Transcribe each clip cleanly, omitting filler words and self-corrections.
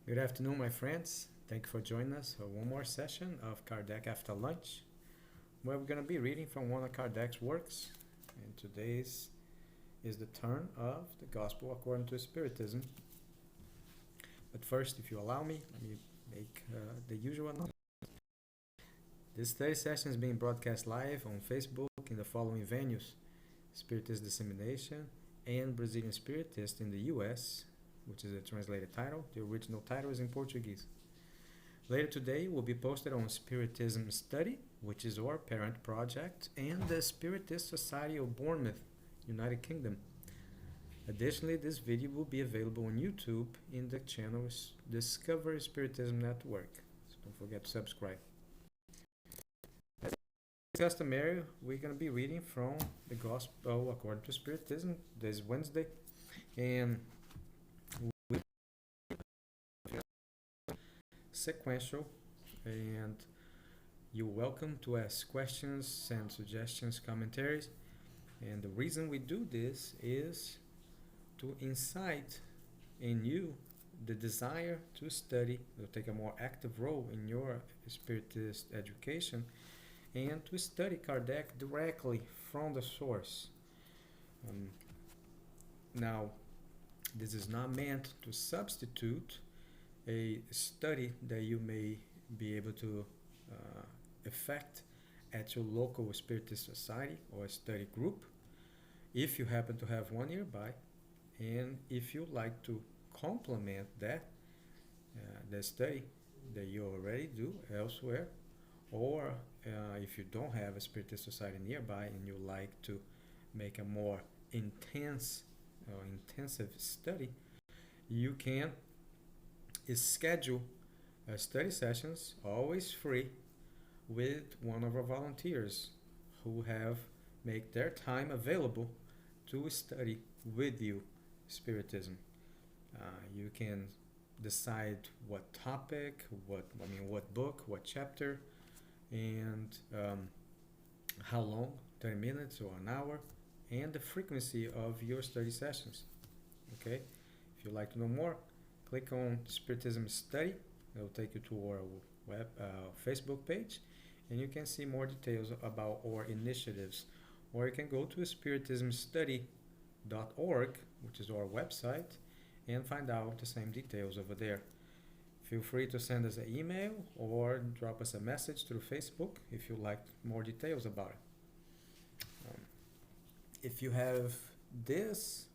Good afternoon, my friends. Thank you for joining us for one more session of Kardec After Lunch, where we're going to be reading from one of Kardec's works. And today's is the turn of the Gospel according to Spiritism. But first, if you allow me, let me make the usual announcement. This study session is being broadcast live on Facebook in the following venues: Spiritist Dissemination and Brazilian Spiritist in the US, which is a translated title. The original title is in Portuguese. Later today will be posted on Spiritism Study, which is our parent project, and the Spiritist Society of Bournemouth, United Kingdom. Additionally, this video will be available on YouTube in the channel Discover Spiritism Network. So don't forget to subscribe. As customary, we're going to be reading from the Gospel according to Spiritism this Wednesday. And sequential, and you're welcome to ask questions, send suggestions, commentaries. And the reason we do this is to incite in you the desire to study, to take a more active role in your Spiritist education, and to study Kardec directly from the source. Now, this is not meant to substitute a study that you may be able to effect at your local Spiritist society or study group, if you happen to have one nearby, and if you like to complement that the study that you already do elsewhere, or if you don't have a Spiritist society nearby and you like to make a more intensive study, you can schedule study sessions, always free, with one of our volunteers who have make their time available to study with you Spiritism. You can decide what topic, what book, what chapter, and how long, 30 minutes or an hour, and the frequency of your study sessions. Okay? If you'd like to know more, click on Spiritism Study. It will take you to our Facebook page, and you can see more details about our initiatives. Or you can go to spiritismstudy.org, which is our website, and find out the same details over there. Feel free to send us an email or drop us a message through Facebook if you like more details about it. If you have this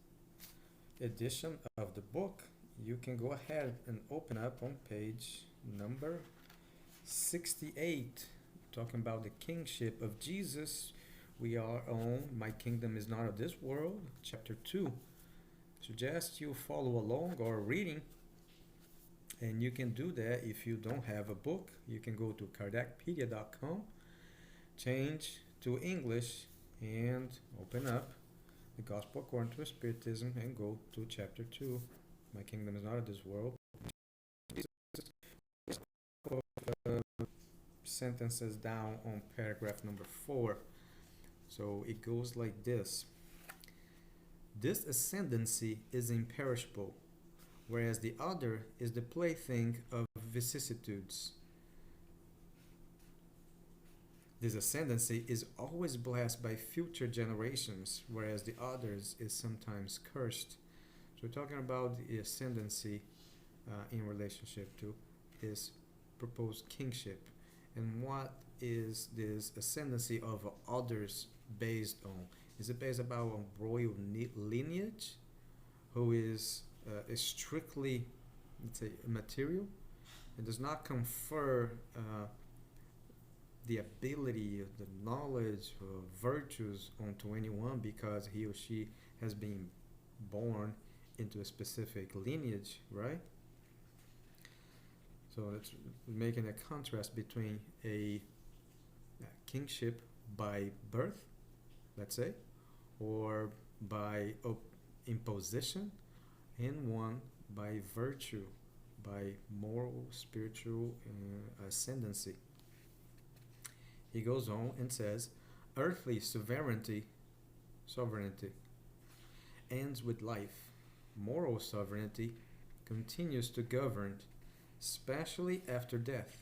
edition of the book, you can go ahead and open up on page number 68, talking about the kingship of Jesus. We are on My Kingdom is Not of This World, chapter 2. Suggest you follow along or reading, and you can do that if you don't have a book. You can go to kardecpedia.com, change to English, and open up the Gospel according to Spiritism and go to chapter 2. My kingdom is not of this world. Sentences down on paragraph number 4. So it goes like this: this ascendancy is imperishable, whereas the other is the plaything of vicissitudes. This ascendancy is always blessed by future generations, whereas the others is sometimes cursed. So we're talking about the ascendancy in relationship to his proposed kingship. And what is this ascendancy of others based on? Is it based about a royal lineage who is strictly, let's say, material? It does not confer the ability, the knowledge, virtues onto anyone because he or she has been born into a specific lineage, right? So it's making a contrast between a kingship by birth, let's say, or by imposition, and one by virtue, by moral, spiritual ascendancy. He goes on and says, earthly sovereignty ends with life. Moral sovereignty continues to govern especially after death.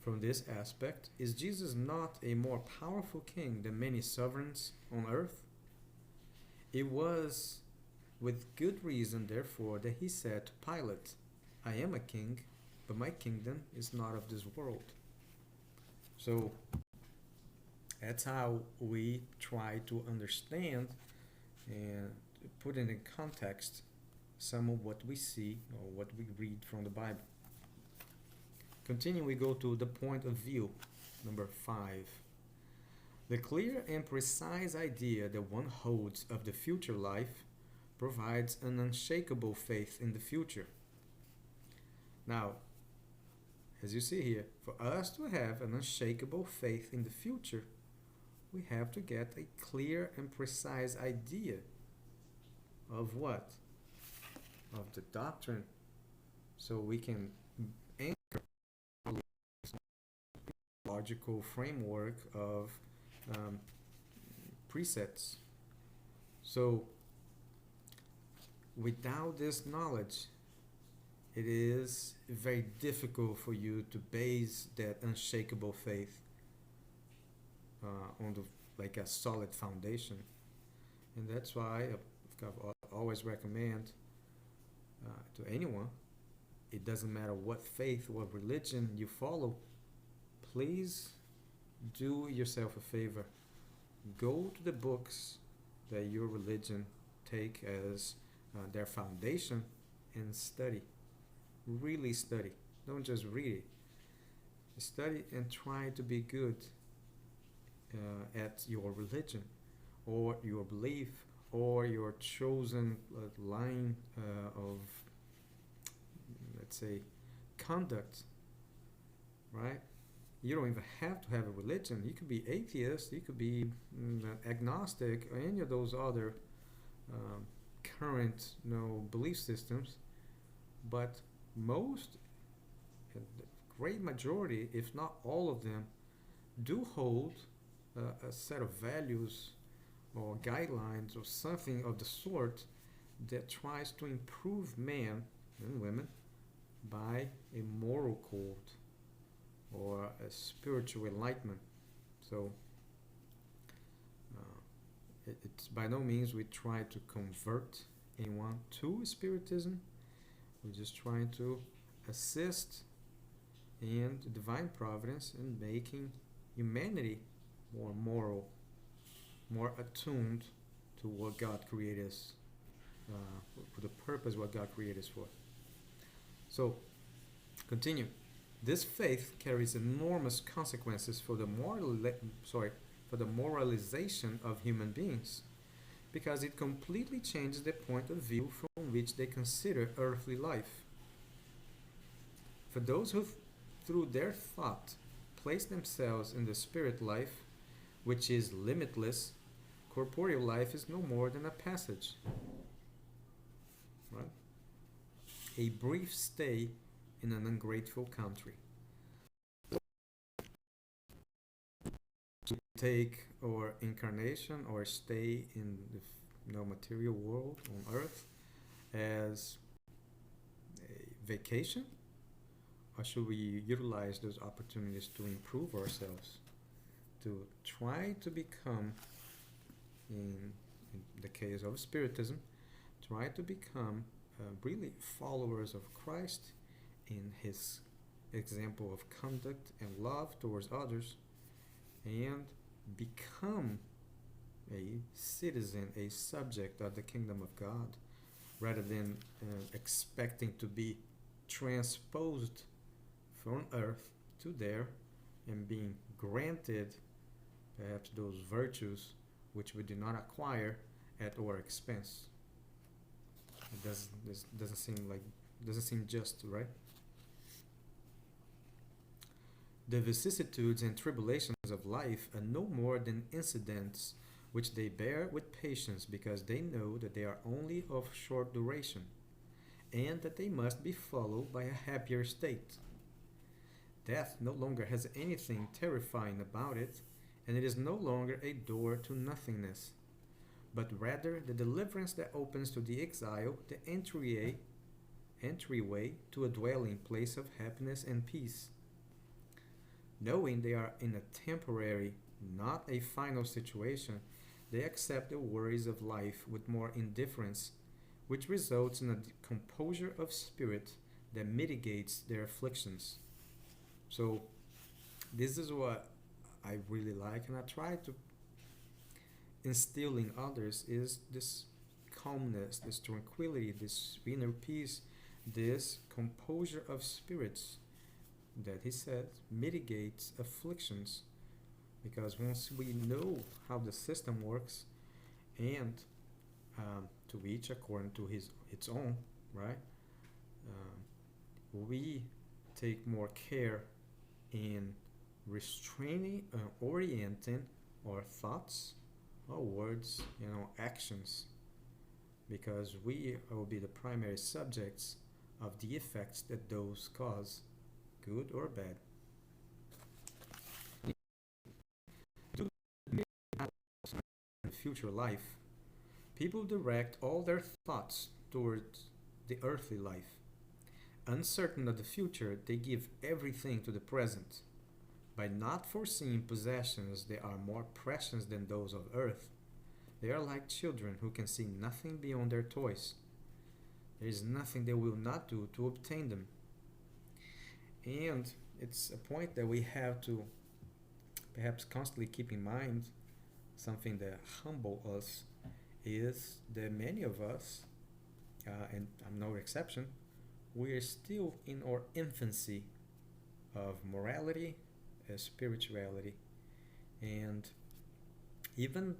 From this aspect, is Jesus not a more powerful king than many sovereigns on earth? It was with good reason, therefore, that he said to Pilate, I am a king, but my kingdom is not of this world. So that's how we try to understand and put in context some of what we see or what we read from the Bible. Continue, we go to the point of view, number 5. The clear and precise idea that one holds of the future life provides an unshakable faith in the future. Now, as you see here, for us to have an unshakable faith in the future, we have to get a clear and precise idea of what? Of the doctrine. So we can anchor a logical framework of precepts. So without this knowledge, it is very difficult for you to base that unshakable faith on like a solid foundation. And that's why I always recommend to anyone, it doesn't matter what faith, what religion you follow, please do yourself a favor. Go to the books that your religion take as their foundation and study. Really study. Don't just read it. Study and try to be good at your religion or your belief or your chosen line of, let's say, conduct, right? You don't even have to have a religion. You could be atheist, you could be agnostic, or any of those other current belief systems. But most, the great majority, if not all of them, do hold a set of values or guidelines or something of the sort that tries to improve men and women by a moral code or a spiritual enlightenment. So it's by no means we try to convert anyone to Spiritism. We're just trying to assist in the divine providence in making humanity more moral, more attuned to what God created us, for the purpose what God created us for. So, continue. This faith carries enormous consequences for the moralization of human beings, because it completely changes the point of view from which they consider earthly life. For those who, through their thought, place themselves in the spirit life, which is limitless, corporeal life is no more than a passage, right? A brief stay in an ungrateful country. To take our incarnation or stay in the material world on earth as a vacation, or should we utilize those opportunities to improve ourselves, to try to become, in the case of Spiritism, try to become really followers of Christ in his example of conduct and love towards others, and become a citizen, a subject of the kingdom of God, rather than expecting to be transposed from earth to there and being granted perhaps those virtues which we do not acquire at our expense. It doesn't seem just, right? The vicissitudes and tribulations of life are no more than incidents which they bear with patience, because they know that they are only of short duration, and that they must be followed by a happier state. Death no longer has anything terrifying about it, and it is no longer a door to nothingness, but rather the deliverance that opens to the exile the entrée entryway to a dwelling place of happiness and peace. Knowing they are in a temporary, not a final situation, they accept the worries of life with more indifference, which results in a composure of spirit that mitigates their afflictions. So, this is what I really like, and I try to instill in others is this calmness, this tranquility, this inner peace, this composure of spirits that he said mitigates afflictions. Because once we know how the system works, and to each according to his its own, right? We take more care in restraining, orienting our thoughts, our words, actions, because we will be the primary subjects of the effects that those cause, good or bad. In future life, people direct all their thoughts towards the earthly life. Uncertain of the future, they give everything to the present. By not foreseeing possessions that are more precious than those of earth, they are like children who can see nothing beyond their toys. There is nothing they will not do to obtain them. And it's a point that we have to perhaps constantly keep in mind. Something that humble us is that many of us, and I'm no exception, we are still in our infancy of morality, spirituality, and even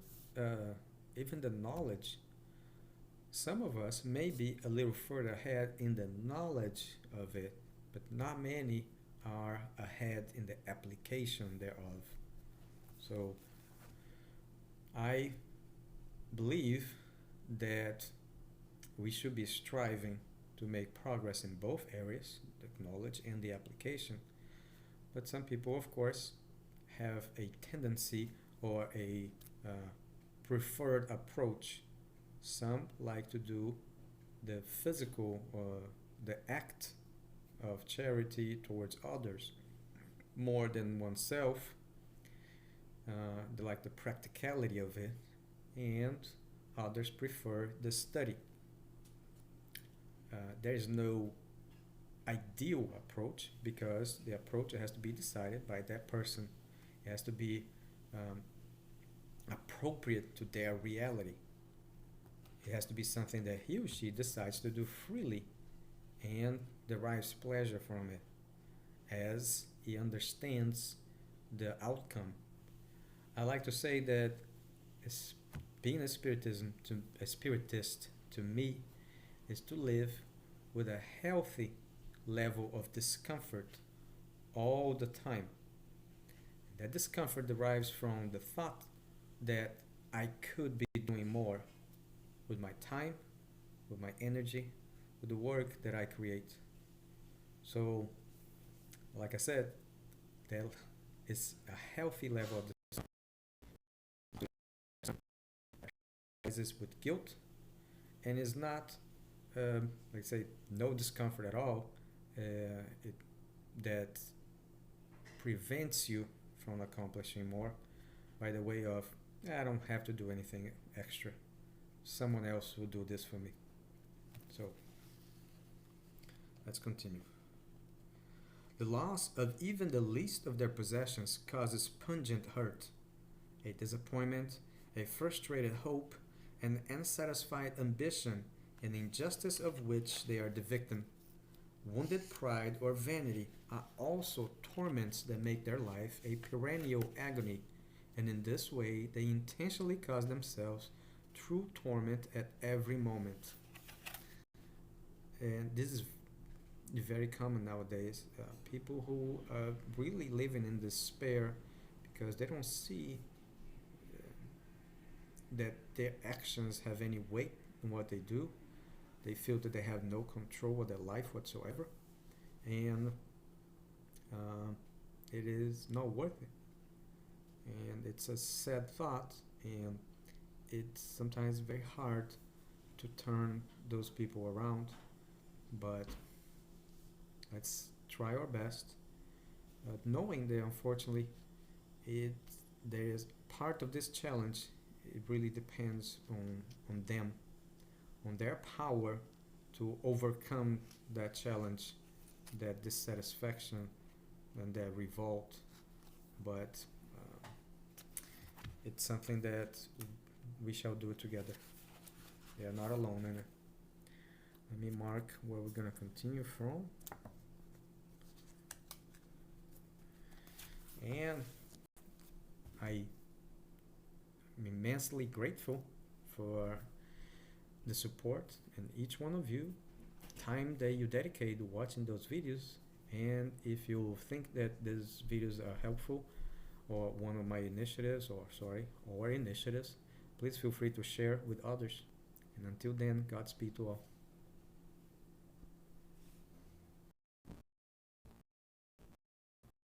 even the knowledge. Some of us may be a little further ahead in the knowledge of it, but not many are ahead in the application thereof. So I believe that we should be striving to make progress in both areas, the knowledge and the application. But some people, of course, have a tendency or a preferred approach. Some like to do the physical or the act of charity towards others more than oneself. They like the practicality of it, and others prefer the study. There is no ideal approach because the approach has to be decided by that person. It has to be um, appropriate to their reality. It has to be something that he or she decides to do freely and derives pleasure from it as he understands the outcome. I like to say that being a spiritist to me is to live with a healthy level of discomfort all the time. That discomfort derives from the thought that I could be doing more with my time, with my energy, with the work that I create. So, like I said, that is a healthy level of discomfort with guilt and is not, like say, no discomfort at all. It that prevents you from accomplishing more by the way of I don't have to do anything extra. Someone else will do this for me. So let's continue. The loss of even the least of their possessions causes pungent hurt, a disappointment, a frustrated hope, an unsatisfied ambition, an injustice of which they are the victim. Wounded pride or vanity are also torments that make their life a perennial agony, and in this way they intentionally cause themselves true torment at every moment. And this is very common nowadays. People who are really living in despair because they don't see that their actions have any weight in what they do. They feel that they have no control of their life whatsoever, and it is not worth it. And it's a sad thought, and it's sometimes very hard to turn those people around but let's try our best, knowing that unfortunately it there is part of this challenge. It really depends on them, on their power to overcome that challenge, that dissatisfaction, and that revolt. But it's something that we shall do together. They are not alone in it. Let me mark where we're gonna continue from. And I'm immensely grateful for the support and each one of you, time that you dedicate to watching those videos. And if you think that these videos are helpful, or one of my initiatives, or initiatives, please feel free to share with others. And until then, Godspeed to all.